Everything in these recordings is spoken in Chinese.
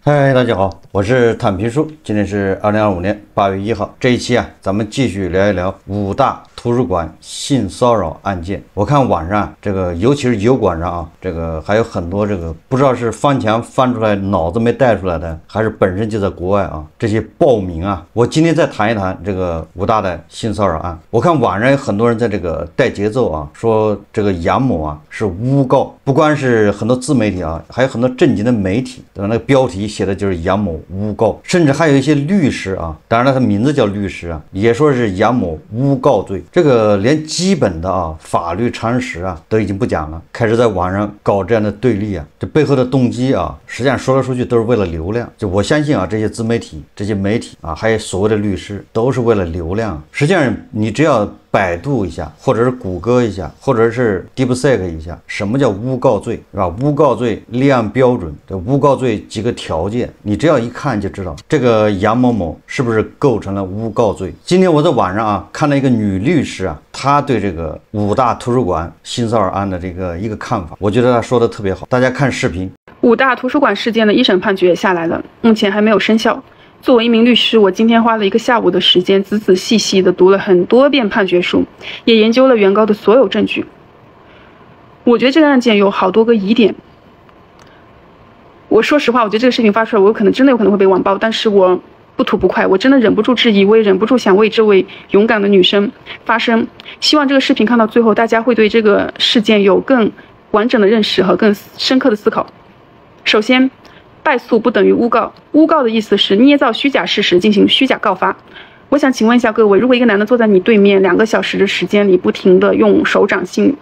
嗨，大家好，我是坦平叔。今天是2025年8月1号。这一期啊，咱们继续聊一聊5大图书馆性骚扰案件。我看网上这个，尤其是油管上啊，这个还有很多这个不知道是翻墙翻出来脑子没带出来的，还是本身就在国外啊，这些暴民啊。我今天再谈一谈这个5大的性骚扰案。我看网上有很多人在这个带节奏啊，说这个杨某啊是诬告，不光是很多自媒体啊，还有很多正经的媒体，对吧？那个标题写的就是杨某诬告，甚至还有一些律师啊，当然了，他名字叫律师啊，也说是杨某诬告罪。这个连基本的法律常识啊都已经不讲了，开始在网上搞这样的对立啊，这背后的动机啊，实际上说来说去都是为了流量。就我相信啊，这些自媒体、这些媒体啊，还有所谓的律师，都是为了流量。实际上，你只要百度一下，或者是谷歌一下，或者是 DeepSeek 一下，什么叫诬告罪，是吧？诬告罪立案标准，这诬告罪几个条件，你只要一看就知道这个杨某某是不是构成了诬告罪。今天我在网上啊看到一个女律师啊，她对这个5大图书馆性骚扰案的一个看法，我觉得她说的特别好，大家看视频。5大图书馆事件的一审判决下来了，目前还没有生效。作为一名律师，我今天花了1个下午的时间，仔仔细细地读了很多遍判决书，也研究了原告的所有证据。我觉得这个案件有好多个疑点。我说实话，我觉得这个视频发出来，我真的有可能会被网暴，但是我不吐不快，我真的忍不住质疑，我也忍不住想为这位勇敢的女生发声。希望这个视频看到最后，大家会对这个事件有更完整的认识和更深刻的思考。首先，败诉不等于诬告，诬告的意思是捏造虚假事实进行虚假告发。我想请问一下各位，如果一个男的坐在你对面2个小时的时间里，不停的用手掌心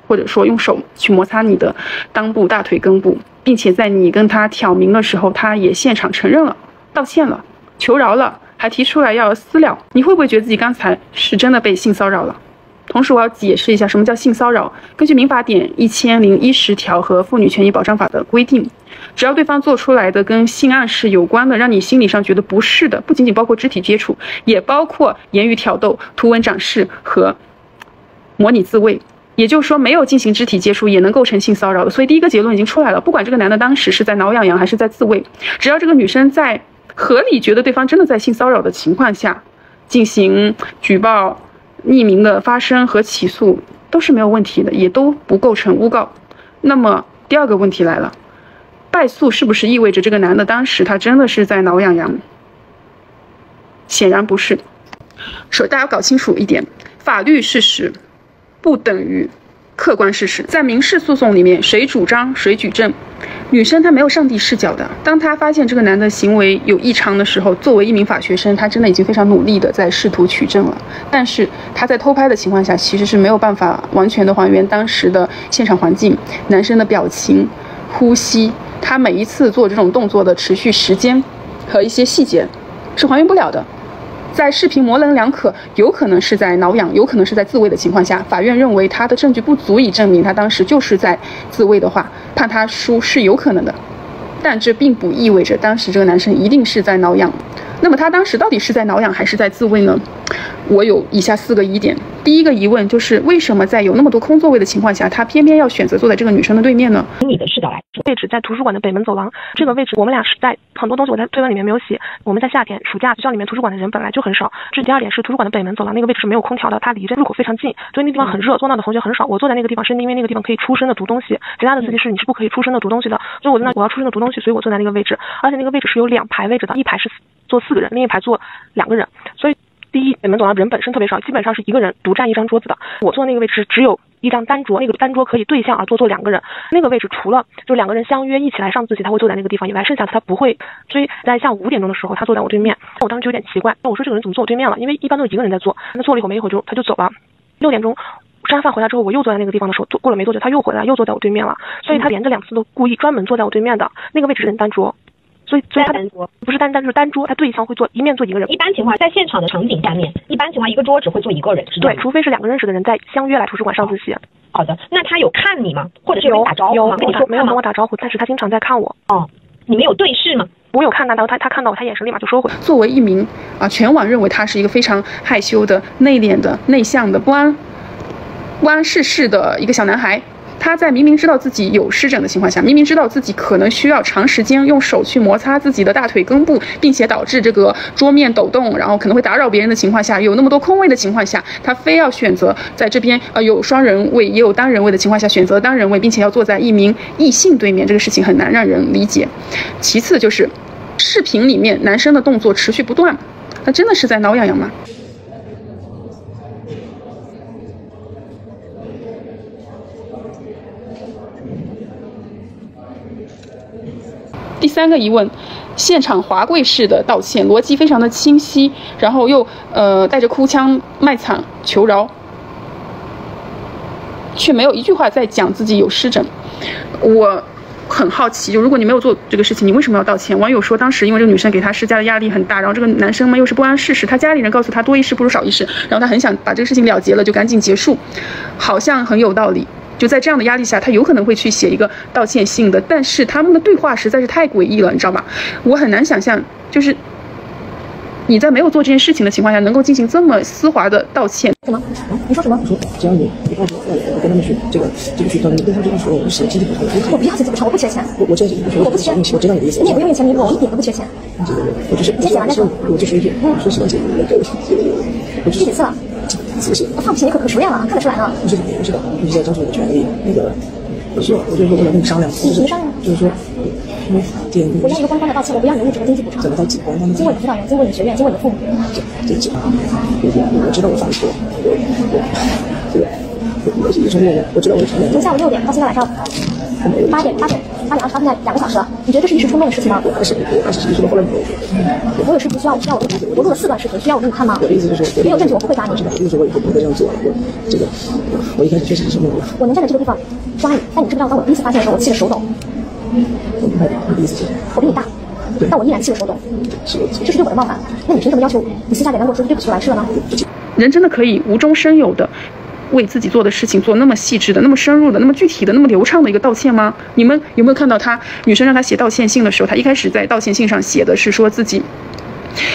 或者说用手去摩擦你的裆部、大腿根部，并且在你跟他挑明的时候，他也现场承认了、道歉了、求饶了，还提出来要私了，你会不会觉得自己刚才是真的被性骚扰了？同时我要解释一下什么叫性骚扰。根据民法典1010条和妇女权益保障法的规定，只要对方做出来的跟性暗示有关的，让你心理上觉得不适的，不仅仅包括肢体接触，也包括言语挑逗、图文展示和模拟自慰。也就是说，没有进行肢体接触也能构成性骚扰的。所以第一个结论已经出来了，不管这个男的当时是在挠痒痒还是在自慰，只要这个女生在合理觉得对方真的在性骚扰的情况下进行举报、匿名的发声和起诉，都是没有问题的，也都不构成诬告。那么第二个问题来了，败诉是不是意味着这个男的当时他真的是在挠痒痒？显然不是。大家要搞清楚一点，法律事实不等于客观事实。在民事诉讼里面，谁主张谁举证。女生她没有上帝视角的，当她发现这个男的行为有异常的时候，作为一名法学生，她真的已经非常努力的在试图取证了。但是她在偷拍的情况下，其实是没有办法完全的还原当时的现场环境、男生的表情、呼吸，他每一次做这种动作的持续时间和一些细节是还原不了的。在视频模棱两可，有可能是在挠痒，有可能是在自慰的情况下，法院认为他的证据不足以证明他当时就是在自慰的话，判他输是有可能的。但这并不意味着当时这个男生一定是在挠痒。那么他当时到底是在挠痒还是在自慰呢？我有以下4个疑点。第一个疑问就是，为什么在有那么多空座位的情况下，他偏偏要选择坐在这个女生的对面呢？从你的视角来，位置在图书馆的北门走廊，这个位置我们俩是在很多东西我在推文里面没有写。我们在夏天暑假学校里面图书馆的人本来就很少。这第二点是图书馆的北门走廊那个位置是没有空调的，它离着入口非常近，所以那地方很热，坐那的同学很少。我坐在那个地方是因为那个地方可以出声的读东西，其他的司机是你是不可以出声的读东西的，所以我在那我要出声的读东西，所以我坐在那个位置，而且那个位置是有2排位置的，一排是坐4个人，另一排坐2个人，所以第一，北门走廊人本身特别少，基本上是1个人独占1张桌子的。我坐那个位置只有1张单桌，那个单桌可以对向而坐2个人。那个位置除了就2个人相约一起来上自习，他会坐在那个地方以外，剩下的他不会。所以在下午5点钟的时候，他坐在我对面，我当时就有点奇怪，我说这个人怎么坐我对面了？因为一般都是1个人在坐，那坐了一会儿没一会儿他就走了。6点钟吃完饭回来之后，我又坐在那个地方的时候，过了没多久他又回来，又坐在我对面了。所以他连着2次都故意专门坐在我对面的。那个位置是人单桌。所以他单桌不是单就是单桌，他对象会坐一面坐1个人。一般情况在现场的场景下面，一般情况一个桌只会坐1个人，是对，除非是2个认识的人在相约来图书馆上自习。好的，那他有看你吗？或者是有打招呼吗？没有跟我打招呼，但是他经常在看我。哦，你们有对视吗？我有看他，然后他看到我，他眼神立马就收回。作为一名全网认为他是一个非常害羞的、内敛的、内向的、不谙世事的一个小男孩。他在明明知道自己有湿疹的情况下，明明知道自己可能需要长时间用手去摩擦自己的大腿根部，并且导致这个桌面抖动，然后可能会打扰别人的情况下，有那么多空位的情况下，他非要选择在这边有双人位也有单人位的情况下选择单人位，并且要坐在一名异性对面，这个事情很难让人理解。其次就是视频里面男生的动作持续不断，他真的是在挠痒痒吗？第三个疑问，现场华贵式的道歉，逻辑非常的清晰，然后又带着哭腔卖惨求饶，却没有一句话在讲自己有湿疹。我很好奇，就如果你没有做这个事情，你为什么要道歉？网友说，当时因为这个女生给他施加的压力很大，然后这个男生嘛又是不谙世事，他家里人告诉他多一事不如少一事，然后他很想把这个事情了结了，就赶紧结束，好像很有道理。就在这样的压力下，他有可能会去写一个道歉信的，但是他们的对话实在是太诡异了，你知道吧？我很难想象，就是你在没有做这件事情的情况下，能够进行这么丝滑的道歉。什么？你说什么？你说只要你告诉我跟他们去这个去道歉，你跟他们说我写经济补偿，我不要经济补偿，我不缺钱。我这我不缺，我知道你的意思。你也不用钱弥补我，一点都不缺钱。我就是你先写完再说。我就是说希望解决我第几次了？放屁你可熟练了，看得出来了。不是，你在争取我的权利。那个，我就是说我要跟你商量。你商量？就是说，我要一个官方的道歉，我不要你的物质和经济补偿。怎么到几官方的？经过你辅导员，经过你学院，经过你的父母。我知道我犯错，我承认，我知道我承认。从下午6点到现在晚上8点28分在2个小时了，你觉得这是一时冲动的事情吗？我后来我有视频需要我录了4段视频，需要我给你看吗？我的意思就是，没有证据我不会打你。我的意思我以后不会这样做了。我一开始确实是懵了。我能站在这个地方抓你，但你知不知道，当我第一次发现的时候，我气得手抖。我明白你的意思是？我比你大，但我依然气得手抖。这是对我的冒犯。那你凭什么要求你私下给南国说对不起就完事了呢？人真的可以无中生有的为自己做的事情做那么细致的、那么深入的、那么具体的、那么流畅的一个道歉吗？你们有没有看到女生让他写道歉信的时候，他一开始在道歉信上写的是说自己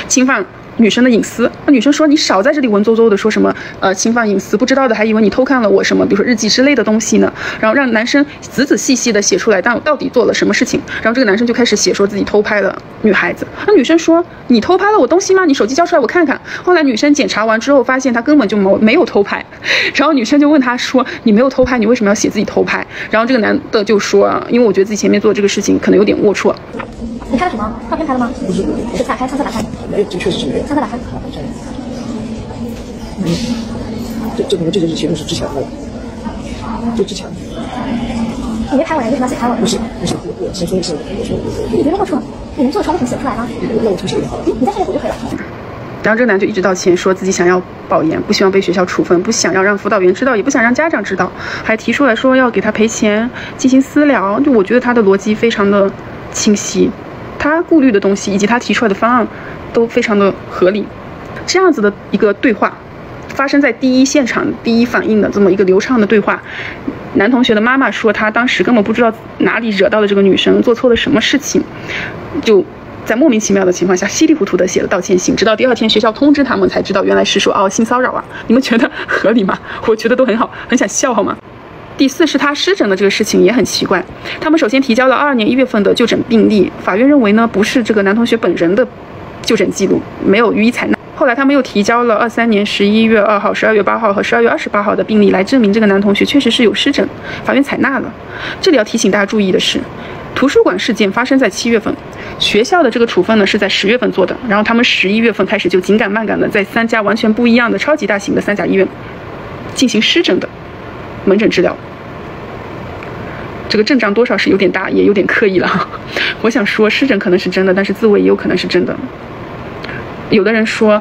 侵犯女生的隐私，那女生说你少在这里文绉绉的说什么侵犯隐私，不知道的还以为你偷看了我什么，比如说日记之类的东西呢。然后让男生仔仔细细的写出来，但到底做了什么事情。然后这个男生就开始写说自己偷拍了女孩子，那女生说你偷拍了我东西吗？你手机交出来我看看。后来女生检查完之后发现他根本就没有偷拍，然后女生就问他说你没有偷拍，你为什么要写自己偷拍？然后这个男的就说因为我觉得自己前面做这个事情可能有点龌龊。你拍了什么？照片拍了吗？不是打开，相册打开。没有，这确实是没有。相册打开。这可能这个日期都是之前的，就之前的。你没拍我人，为什么要写拍我？不是，我先说一次，你别龌龊，你能做出来为什么写不出来呢？那我重写也好。你再写补就可以了。然后这个男就一直道歉，说自己想要保研，不希望被学校处分，不想要让辅导员知道，也不想让家长知道，还提出来说要给他赔钱进行私聊。就我觉得他的逻辑非常的清晰，他顾虑的东西以及他提出来的方案都非常的合理。这样子的一个对话发生在第一现场第一反应的这么一个流畅的对话，男同学的妈妈说他当时根本不知道哪里惹到了这个女生，做错了什么事情，就在莫名其妙的情况下稀里糊涂的写了道歉信，直到第2天学校通知他们才知道原来是说性骚扰啊。你们觉得合理吗？我觉得都很好，很想笑好吗？第4是他湿疹的这个事情也很奇怪，他们首先提交了22年1月份的就诊病历，法院认为呢不是这个男同学本人的就诊记录，没有予以采纳。后来他们又提交了23年11月2号、12月8号和12月28号的病历来证明这个男同学确实是有湿疹，法院采纳了。这里要提醒大家注意的是，图书馆事件发生在7月份，学校的这个处分呢是在10月份做的，然后他们11月份开始就紧赶慢赶的在3家完全不一样的超级大型的3甲医院进行湿疹的门诊治疗。这个阵仗多少是有点大，也有点刻意了。我想说湿疹可能是真的，但是自慰也有可能是真的。有的人说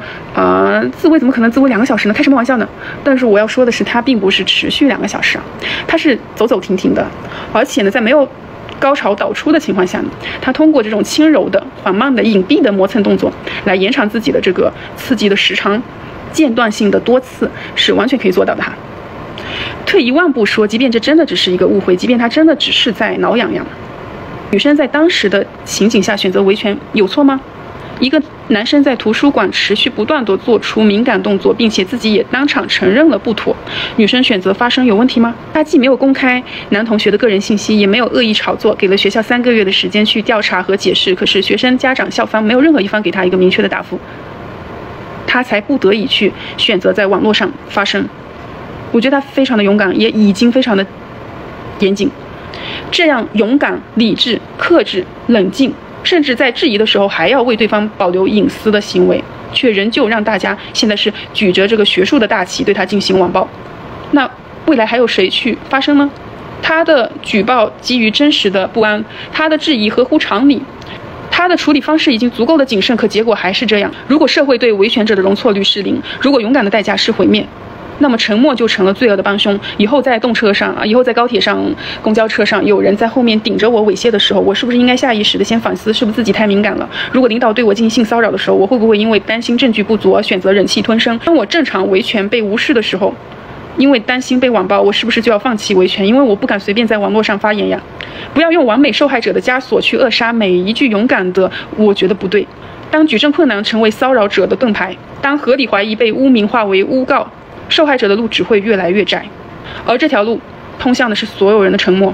自慰怎么可能自慰2个小时呢？开什么玩笑呢？但是我要说的是，它并不是持续2个小时啊，它是走走停停的，而且呢在没有高潮导出的情况下呢，他通过这种轻柔的缓慢的隐蔽的磨蹭动作来延长自己的这个刺激的时长，间断性的多次是完全可以做到的哈。退一万步说，即便这真的只是一个误会，即便他真的只是在挠痒痒，女生在当时的情景下选择维权有错吗？一个男生在图书馆持续不断地做出敏感动作，并且自己也当场承认了不妥，女生选择发声有问题吗？他既没有公开男同学的个人信息，也没有恶意炒作，给了学校3个月的时间去调查和解释，可是学生、家长、校方没有任何一方给他一个明确的答复，他才不得已去选择在网络上发声。我觉得他非常的勇敢，也已经非常的严谨。这样勇敢、理智、克制、冷静，甚至在质疑的时候还要为对方保留隐私的行为，却仍旧让大家现在是举着这个学术的大旗对他进行网暴。那未来还有谁去发声呢？他的举报基于真实的不安，他的质疑合乎常理，他的处理方式已经足够的谨慎，可结果还是这样。如果社会对维权者的容错率是0，如果勇敢的代价是毁灭，那么沉默就成了罪恶的帮凶。以后在动车上以后在高铁上、公交车上，有人在后面顶着我猥亵的时候，我是不是应该下意识的先反思，是不是自己太敏感了？如果领导对我进行性骚扰的时候，我会不会因为担心证据不足而选择忍气吞声？当我正常维权被无视的时候，因为担心被网暴，我是不是就要放弃维权？因为我不敢随便在网络上发言呀。不要用完美受害者的枷锁去扼杀每一句勇敢的我觉得不对。当举证困难成为骚扰者的盾牌，当合理怀疑被污名化为诬告，受害者的路只会越来越窄，而这条路通向的是所有人的沉默。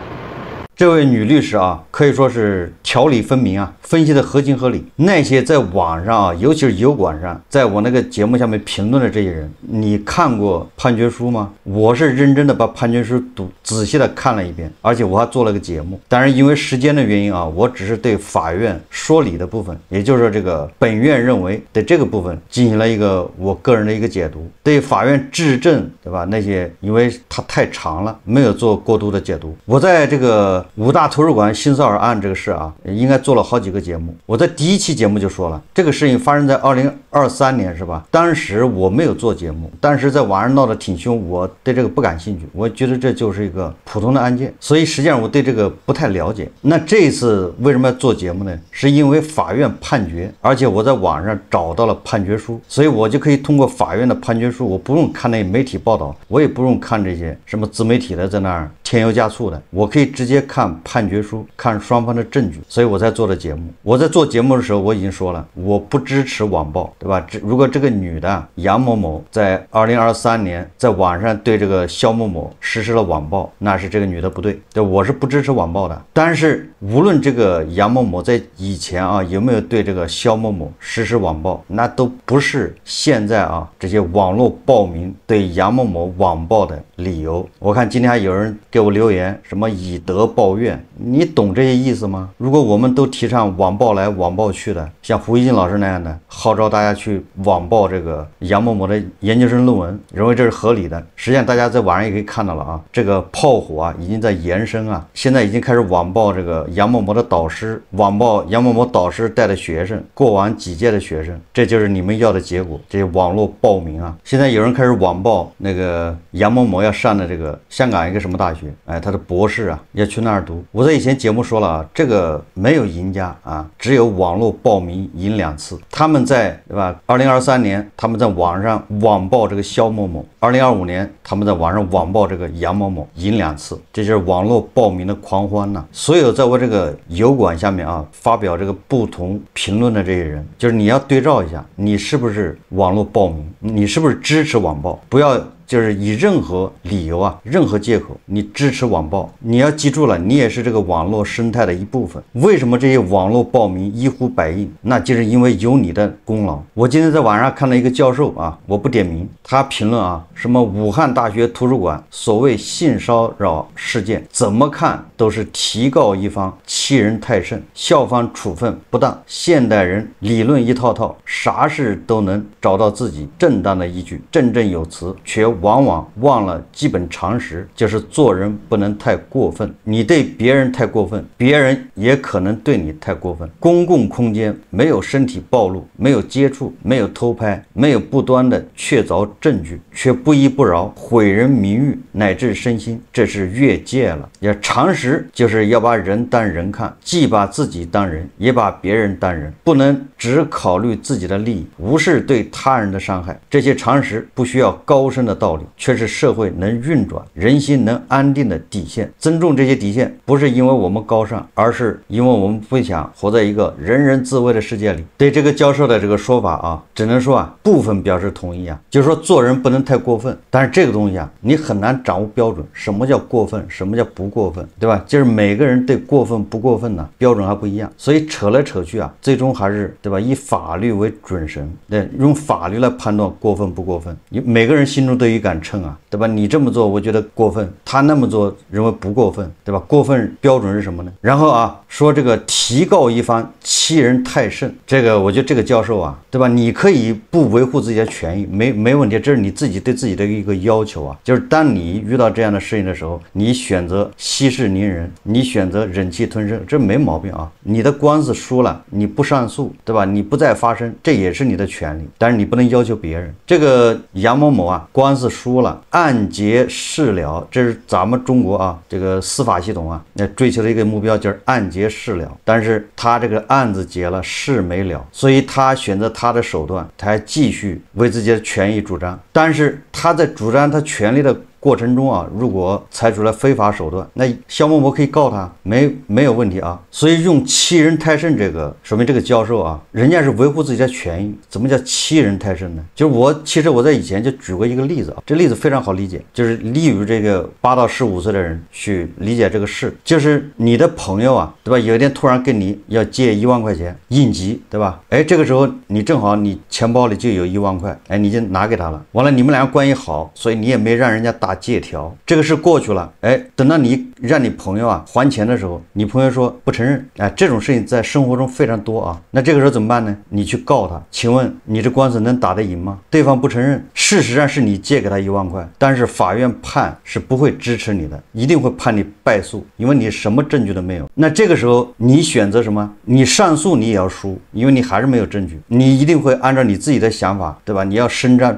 这位女律师啊，可以说是条理分明啊，分析的合情合理。那些在网上啊，尤其是油管上，在我那个节目下面评论的这些人，你看过判决书吗？我是认真的把判决书仔细的看了一遍，而且我还做了个节目。但是因为时间的原因啊，我只是对法院说理的部分，也就是说这个本院认为的这个部分进行了一个我个人的一个解读。对法院质证，对吧？那些因为它太长了，没有做过多的解读。我在这个5大图书馆性骚扰案这个事啊，应该做了好几个节目。我在第1期节目就说了，这个事情发生在2023年，是吧？当时我没有做节目，但是在网上闹得挺凶，我对这个不感兴趣，我觉得这就是一个普通的案件，所以实际上我对这个不太了解。那这一次为什么要做节目呢？是因为法院判决，而且我在网上找到了判决书，所以我就可以通过法院的判决书，我不用看那媒体报道，我也不用看这些什么自媒体的在那儿添油加醋的，我可以直接看判决书，看双方的证据，所以我才做的节目。我在做节目的时候我已经说了，我不支持网暴，对吧？如果这个女的杨某某在2023年在网上对这个肖某某实施了网暴，那是这个女的不对，对，我是不支持网暴的。但是无论这个杨某某在以前啊有没有对这个肖某某实施网暴，那都不是现在啊这些网络暴民对杨某某网暴的理由。我看今天还有人给我留言什么以德报怨，你懂这些意思吗？如果我们都提倡网暴来网暴去的，像胡一金老师那样的号召大家去网暴这个杨某某的研究生论文，认为这是合理的，实际上大家在网上也可以看到了啊，这个炮火啊已经在延伸啊，现在已经开始网暴这个杨某某的导师，网暴杨某某导师带的学生，过往几届的学生，这就是你们要的结果，这些网络暴民啊。现在有人开始网暴那个杨某某要上的这个香港一个什么大学，他的博士啊要去那儿读。我在以前节目说了啊，这个没有赢家啊，只有网络暴民赢2次。他们在对吧？2023年他们在网上网暴这个肖某某，2025年他们在网上网暴这个杨某某，赢2次，这就是网络暴民的狂欢呐！所有在我这个油管下面啊发表这个不同评论的这些人，就是你要对照一下，你是不是网络暴民，你是不是支持网暴，不要就是以任何理由啊，任何借口你支持网暴，你要记住了，你也是这个网络生态的一部分。为什么这些网络暴民一呼百应？那就是因为有你的功劳。我今天在网上看了一个教授啊，我不点名，他评论啊，什么武汉大学图书馆所谓性骚扰事件，怎么看都是提告一方欺人太甚，校方处分不当，现代人理论一套套，啥事都能找到自己正当的依据，振振有词，却往往忘了基本常识，就是做人不能太过分。你对别人太过分，别人也可能对你太过分。公共空间没有身体暴露，没有接触，没有偷拍，没有不端的确凿证据，却不依不饶，毁人名誉乃至身心，这是越界了。也常识就是要把人当人看，既把自己当人，也把别人当人，不能只考虑自己的利益，无视对他人的伤害。这些常识不需要高深的道道理，却是社会能运转、人心能安定的底线。尊重这些底线，不是因为我们高尚，而是因为我们不想活在一个人人自危的世界里。对这个教授的这个说法啊，只能说啊，部分表示同意啊，就是说做人不能太过分。但是这个东西啊，你很难掌握标准，什么叫过分，什么叫不过分，对吧？就是每个人对过分不过分呢，标准还不一样。所以扯来扯去啊，最终还是对吧？以法律为准绳，对，用法律来判断过分不过分。你每个人心中都有一杆秤啊，对吧？你这么做，我觉得过分；他那么做，认为不过分，对吧？过分标准是什么呢？然后啊，说这个提告一方欺人太甚，这个我觉得这个教授啊，对吧？你可以不维护自己的权益，没问题，这是你自己对自己的一个要求啊。就是当你遇到这样的事情的时候，你选择息事宁人，你选择忍气吞声，这没毛病啊。你的官司输了，你不上诉，对吧？你不再发声，这也是你的权利，但是你不能要求别人。这个杨某某啊，官司输了，案结事了，这是咱们中国啊这个司法系统啊追求的一个目标，就是案结事了。但是他这个案子结了，事没了，所以他选择他的手段，他还继续为自己的权益主张。但是他在主张他权利的过程中啊，如果采取了非法手段，那肖某某可以告他，没有问题啊。所以用欺人太甚，这个说明这个教授啊，人家是维护自己的权益。怎么叫欺人太甚呢？就是其实我在以前就举过一个例子啊，这例子非常好理解，就是利于这个8到15岁的人去理解这个事。就是你的朋友啊，对吧？有一天突然跟你要借1万块钱应急，对吧？哎，这个时候你正好你钱包里就有1万块，哎，你就拿给他了。完了，你们俩关系好，所以你也没让人家打借条，这个事过去了。哎，等到你让你朋友啊还钱的时候，你朋友说不承认，哎，这种事情在生活中非常多啊。那这个时候怎么办呢？你去告他，请问你这官司能打得赢吗？对方不承认，事实上是你借给他1万块，但是法院判是不会支持你的，一定会判你败诉，因为你什么证据都没有。那这个时候你选择什么？你上诉你也要输，因为你还是没有证据，你一定会按照你自己的想法，对吧？你要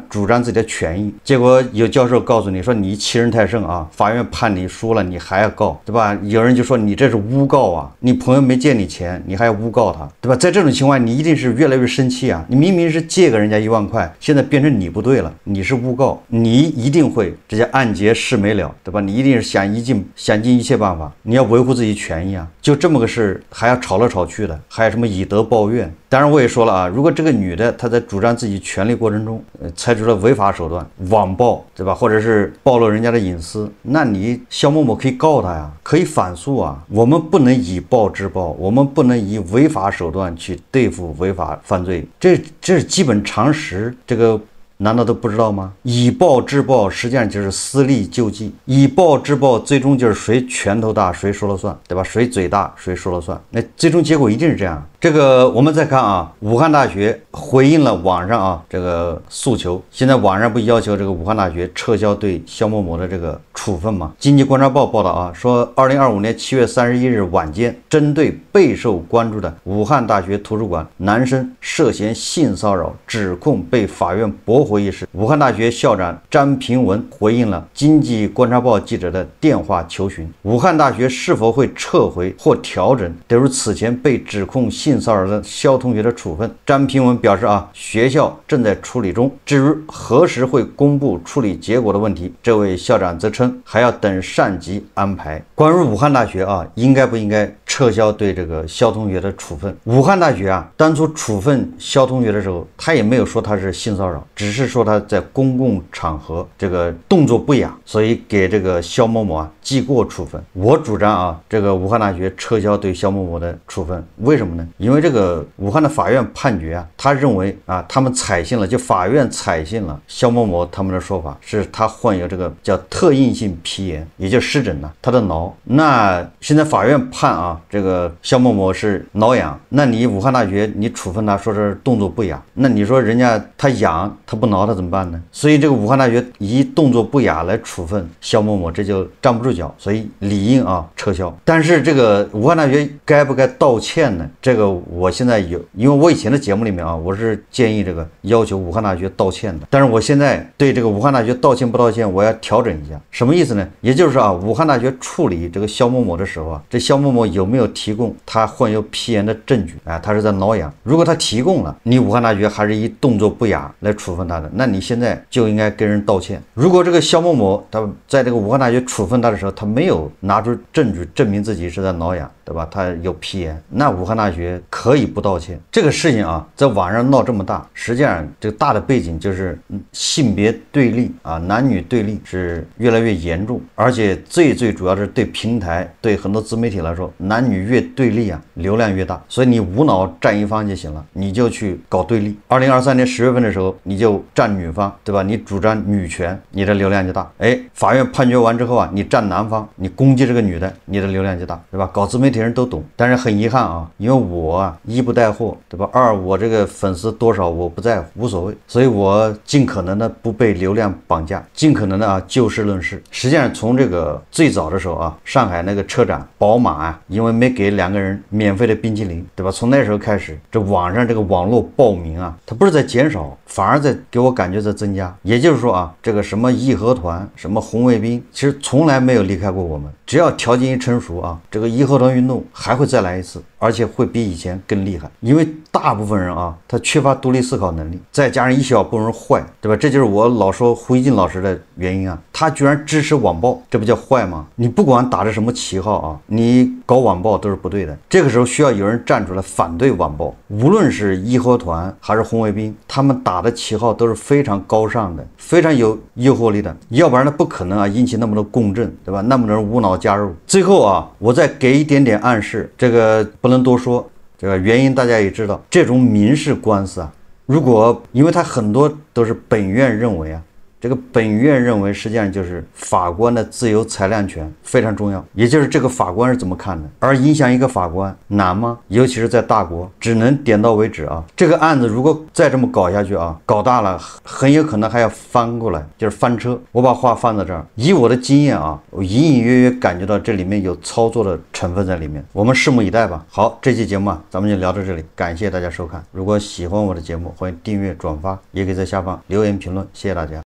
主张自己的权益。结果有教授告诉你说你欺人太甚啊，法院判你输了，你还要告，对吧？有人就说你这是诬告啊，你朋友没借你钱，你还要诬告他，对吧？在这种情况你一定是越来越生气啊，你明明是借给人家1万块，现在变成你不对了，你是诬告，你一定会这些案结事没了，对吧？你一定是想尽一切办法，你要维护自己权益啊。就这么个事还要吵来吵去的，还有什么以德报怨？当然我也说了啊，如果这个女的她在主张自己权利过程中采取了违法手段，网暴，对吧？或者是暴露人家的隐私，那你肖某某可以告她呀，可以反诉啊。我们不能以暴制暴，我们不能以违法手段去对付违法犯罪，这是基本常识，这个难道都不知道吗？以暴制暴实际上就是私利救济，以暴制暴最终就是谁拳头大谁说了算，对吧？谁嘴大谁说了算，那最终结果一定是这样。这个我们再看啊，武汉大学回应了网上啊这个诉求，现在网上不要求这个武汉大学撤销对肖某某的这个处分吗？经济观察报报道啊，说2025年7月31日晚间，针对备受关注的武汉大学图书馆男生涉嫌性骚扰指控被法院驳回一事，武汉大学校长张平文回应了经济观察报记者的电话求询，武汉大学是否会撤回或调整对于此前被指控性骚扰的肖同学的处分。张平文表示啊，学校正在处理中，至于何时会公布处理结果的问题，这位校长则称还要等上级安排。关于武汉大学啊，应该不应该撤销对这个肖同学的处分？武汉大学啊，当初处分肖同学的时候，他也没有说他是性骚扰，只是说他在公共场合这个动作不雅，所以给这个肖某某啊记过处分。我主张啊，这个武汉大学撤销对肖某某的处分。为什么呢？因为这个武汉的法院判决啊，他认为啊，他们采信了，就法院采信了肖某某他们的说法，是他患有这个叫特应性皮炎，也就湿疹了，他的脑。那现在法院判啊，这个肖某某是挠痒，那你武汉大学你处分他说是动作不雅，那你说人家他痒他不挠他怎么办呢？所以这个武汉大学以动作不雅来处分肖某某，这就站不住脚，所以理应啊撤销。但是这个武汉大学该不该道歉呢？这个个我现在因为我以前的节目里面啊，我是建议这个要求武汉大学道歉的，但是我现在对这个武汉大学道歉不道歉，我要调整一下。什么意思呢？也就是说啊，武汉大学处理这个肖某某的时候啊，这肖某某有没有提供他患有皮炎的证据啊？他是在挠痒。如果他提供了，你武汉大学还是以动作不雅来处分他的，那你现在就应该跟人道歉。如果这个肖某某他在这个武汉大学处分他的时候，他没有拿出证据证明自己是在挠痒，对吧？他有皮炎，那武汉大学可以不道歉。这个事情啊，在网上闹这么大，实际上这个大的背景就是性别对立啊，男女对立是越来越严重，而且最主要是对平台、对很多自媒体来说，男女越对立啊，流量越大。所以你无脑站一方就行了，你就去搞对立。2023年10月份的时候，你就站女方，对吧？你主张女权，你的流量就大。法院判决完之后啊，你站男方，你攻击这个女的，你的流量就大，对吧？搞自媒体人都懂。但是很遗憾啊，因为我啊一不带货，对吧？二我这个粉丝多少我不在乎，无所谓，所以我尽可能的不被流量绑架，尽可能的啊就事论事。实际上从这个最早的时候啊，上海那个车展，宝马啊，因为没给2个人免费的冰淇淋，对吧？从那时候开始，这网上这个网络暴民啊，它不是在减少，反而在给我感觉在增加。也就是说啊，这个什么义和团、什么红卫兵，其实从来没有离开过我们。只要条件一成熟啊，这个义和团运动还会再来一次，而且会比以前更厉害。因为大部分人啊，他缺乏独立思考能力，再加上一小部分人坏，对吧？这就是我老说胡一静老师的原因啊。他居然支持网暴，这不叫坏吗？你不管打着什么旗号啊，你搞网暴都是不对的。这个时候需要有人站出来反对网暴，无论是义和团还是红卫兵，他们打的旗号都是非常高尚的，非常有诱惑力的，要不然他不可能啊引起那么多共振，对吧？那么多人无脑加入。最后啊，我再给一点点暗示，这个不能多说，这个原因大家也知道，这种民事官司啊，如果因为他很多都是本院认为啊，这个本院认为实际上就是法官的自由裁量权非常重要，也就是这个法官是怎么看的。而影响一个法官难吗？尤其是在大国，只能点到为止啊。这个案子如果再这么搞下去啊，搞大了很有可能还要翻过来，就是翻车。我把话放在这儿，以我的经验啊，我隐隐约约感觉到这里面有操作的成分在里面，我们拭目以待吧。好，这期节目啊，咱们就聊到这里，感谢大家收看。如果喜欢我的节目，欢迎订阅、转发，也可以在下方留言评论，谢谢大家。